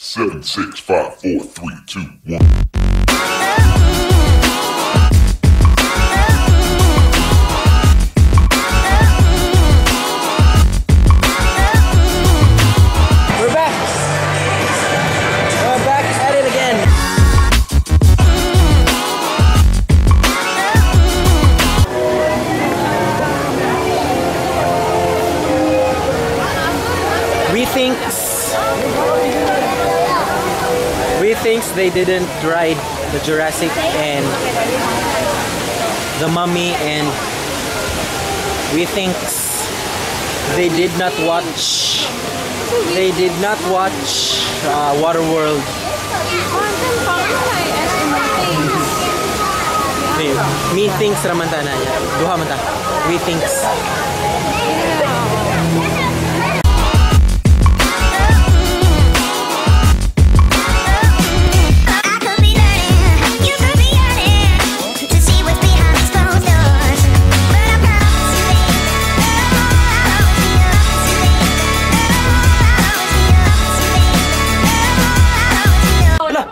7, 6, 5, 4, 3, 2, 1. We thinks they didn't ride the Jurassic and the Mummy, and we thinks they did not watch Waterworld. Me thinks ramanta na niya. Duha man ta. We thinks.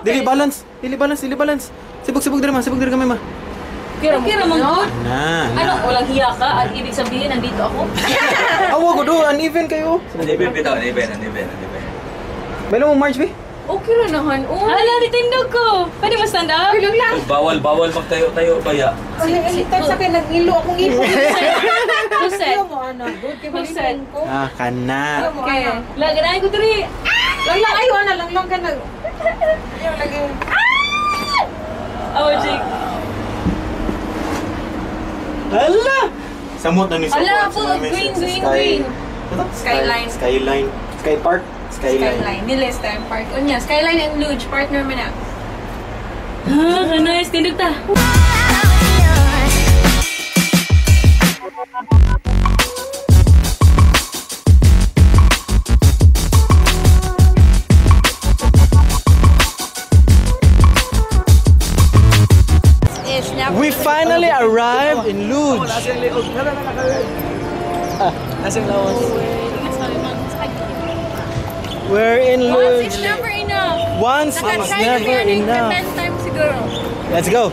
Dili balance. Sibuk dari kami ma. Kira mo good? Ano, walang hiya ka? Ang ibig sabihin, nandito ako? Awa ko do, uneven kayo. Uneven. Bala mo March, be? Okay na nahan. Hala, nitindog ko. Pwede mo stand up? Bawal magtayo-tayo kaya. Time sa akin, nag-ilo akong ilo. Kuset. Kuset. Ah, kana. Okay. Laganahin ko diri. Lang, ayaw ka na. Ayaw lagi. Oh, Jake. Hala! Samot na ni Sopo. Hala, full of green. Skyline. Skypark. Skyline. Nilis time park. Unya, Skyline and Luge, partner mo na. Nice. Tindog ta. We finally arrived in Luge. We're in Luge. Once is never enough. Once is never enough. 10 times siguro. Let's go.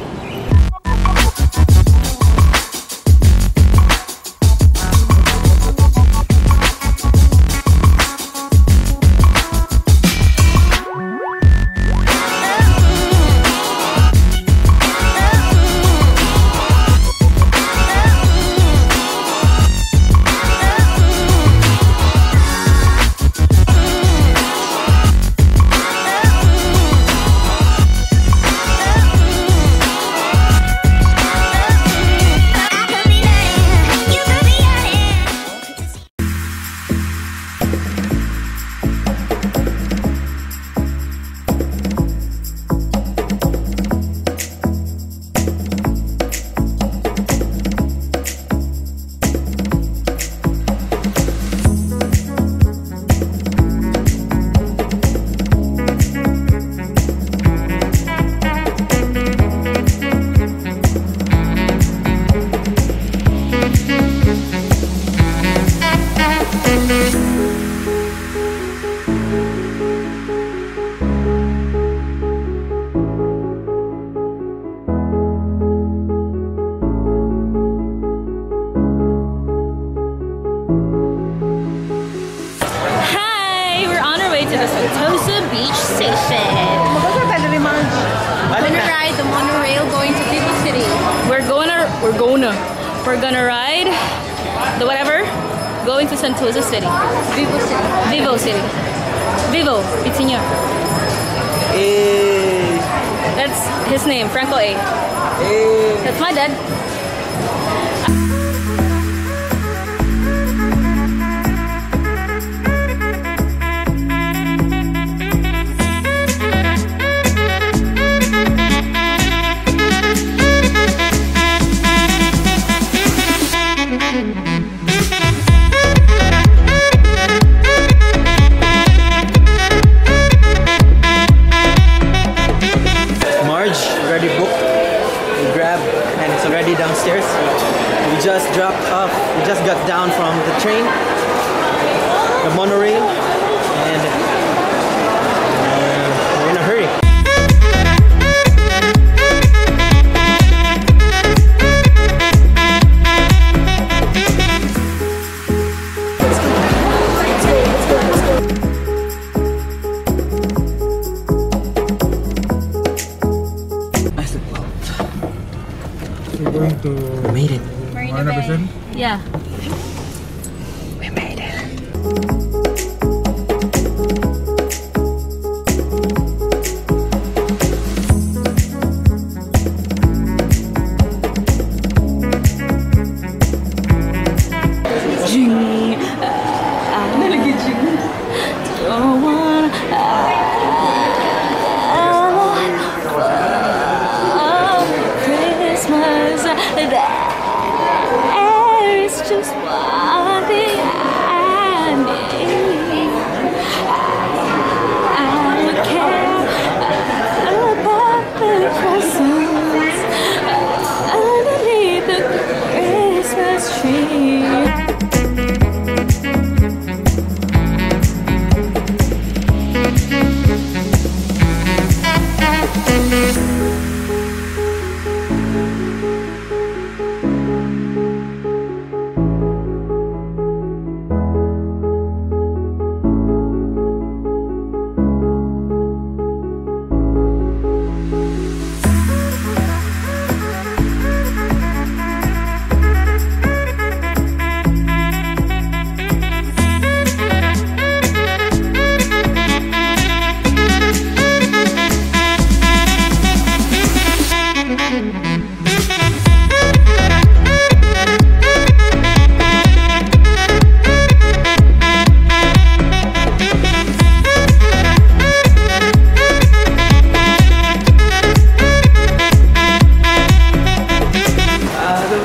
We're gonna ride the whatever, going to Sentosa City. Vivo City. Vivo, Pitinho. Hey. That's his name, Franco A. Hey. That's my dad. Downstairs. We just dropped off. We just got down from the train, the monorail, and going to We made it. Marina Bay. Yeah. We made it. Just one thing I need. I don't care about the presents underneath the Christmas tree.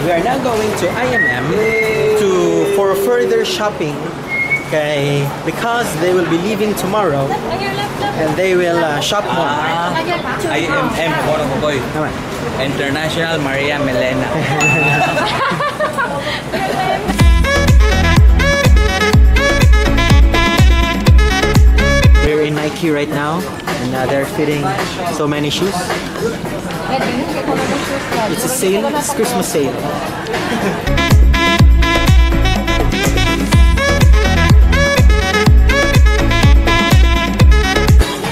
We are now going to IMM for further shopping. Okay, because they will be leaving tomorrow and they will shop more. IMM, kono ko boy. Come on. International Maria Melena. We're in Nike right now and they're fitting so many shoes. It's a sale, it's Christmas sale.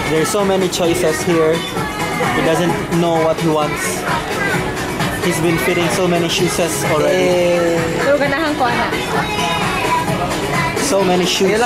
There's so many choices here. He doesn't know what he wants. He's been fitting so many shoes already. So, ganahan ko na. So many shoes.